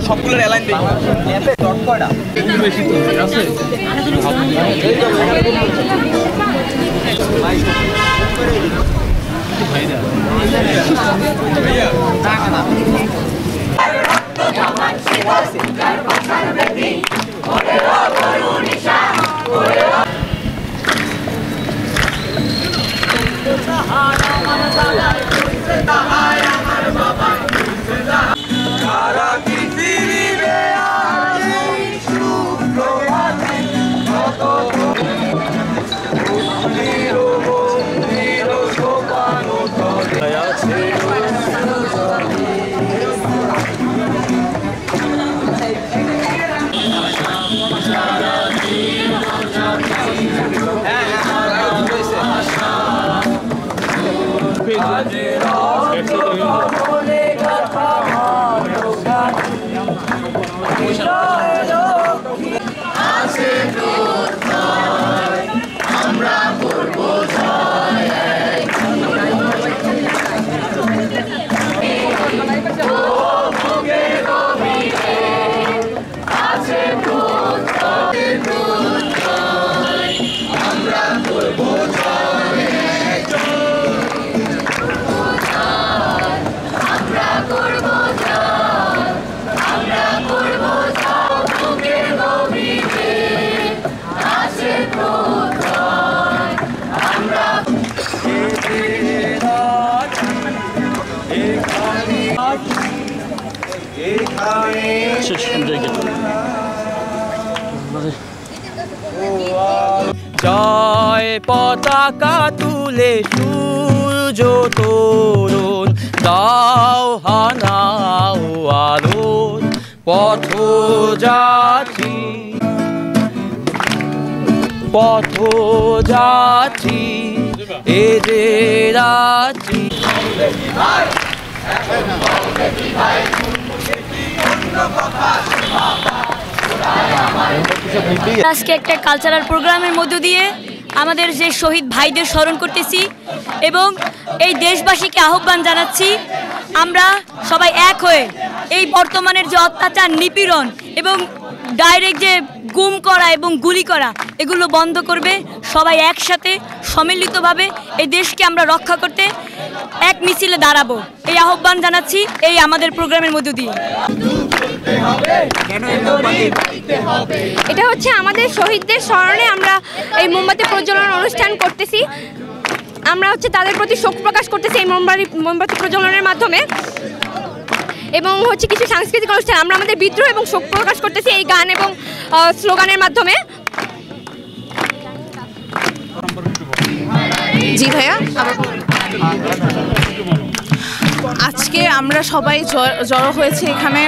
সবগুলোর অ্যালাইন জয় পতাকা তুলে সূর্য তরুণ দাও হানাও আলোর পথযাত্রী এ যে রাত্রি। আজকে একটা কালচারাল প্রোগ্রামের মধ্য দিয়ে আমাদের যে শহীদ ভাইদের স্মরণ করতেছি এবং এই দেশবাসীকে আহ্বান জানাচ্ছি আমরা সবাই এক হয়ে এই বর্তমানের যে অত্যাচার নিপীড়ন এবং ডাইরেক্ট যে গুম করা এবং গুলি করা এগুলো বন্ধ করবে, সবাই একসাথে সম্মিলিতভাবে এই দেশকে আমরা রক্ষা করতে এক মিছিলে দাঁড়াবো, এই আহ্বান জানাচ্ছি এই আমাদের প্রোগ্রামের মধ্য দিয়ে। এটা হচ্ছে আমাদের শহীদদের স্মরণে আমরা এই মোমবাতি প্রজ্বলন অনুষ্ঠান করতেছি। আমরা হচ্ছে তাদের প্রতি শোক প্রকাশ করতেছি এই মোমবাতি প্রজ্বলনের মাধ্যমে এবং হচ্ছে কিছু সাংস্কৃতিক অনুষ্ঠান আমরা আমাদের বিদ্রোহ এবং শোক প্রকাশ করতেছি এই গান এবং স্লোগানের মাধ্যমে। জি ভাইয়া, আজকে আমরা সবাই জড়ো হয়েছে এখানে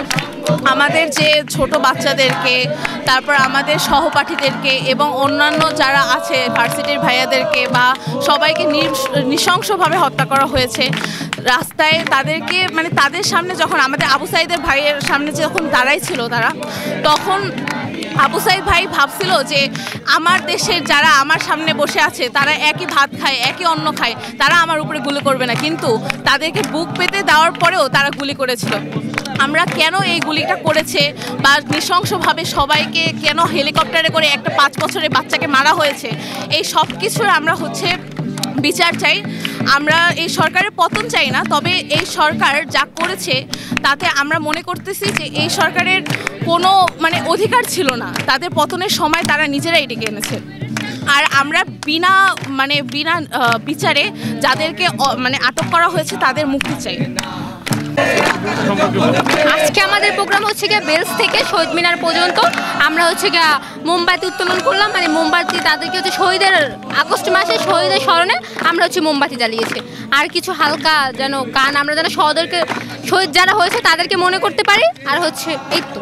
আমাদের যে ছোট বাচ্চাদেরকে, তারপর আমাদের সহপাঠীদেরকে এবং অন্যান্য যারা আছে ভার্সিটির ভাইয়াদেরকে বা সবাইকে নৃশংসভাবে হত্যা করা হয়েছে রাস্তায়। তাদেরকে মানে তাদের সামনে যখন আমাদের আবু সাইদের ভাইয়ের সামনে যখন দাঁড়াইছিল তারা, তখন আবু সাইদ ভাই ভাবছিল যে আমার দেশের যারা আমার সামনে বসে আছে তারা একই ভাত খায়, একই অন্ন খায়, তারা আমার উপরে গুলি করবে না, কিন্তু তাদেরকে বুক পেতে দেওয়ার পরেও তারা গুলি করেছিল। আমরা কেন এই গুলিটা করেছে বা নৃশংসভাবে সবাইকে কেন হেলিকপ্টারে করে একটা 5 বছরের বাচ্চাকে মারা হয়েছে, এই সব কিছুর আমরা হচ্ছে বিচার চাই। আমরা এই সরকারের পতন চাই না, তবে এই সরকার যা করেছে তাতে আমরা মনে করতেছি যে এই সরকারের কোনো মানে অধিকার ছিল না, তাদের পতনের সময় তারা নিজেরাই ডেকে এনেছে। আর আমরা বিনা বিচারে যাদেরকে মানে আটক করা হয়েছে তাদের মুক্তি চাই। আজকে আমাদের প্রোগ্রাম হচ্ছে গিয়ে বেলস থেকে শহীদ মিনার পর্যন্ত আমরা হচ্ছে গিয়ে মোমবাতি উত্তোলন করলাম, মানে মোমবাতি তাদেরকে হচ্ছে শহীদের আগস্ট মাসে শহীদের স্মরণে আমরা হচ্ছে মোমবাতি জ্বালিয়েছি। আর কিছু হালকা যেন গান আমরা যেন শহীদ যারা হয়েছে তাদেরকে মনে করতে পারি। আর হচ্ছে এই তো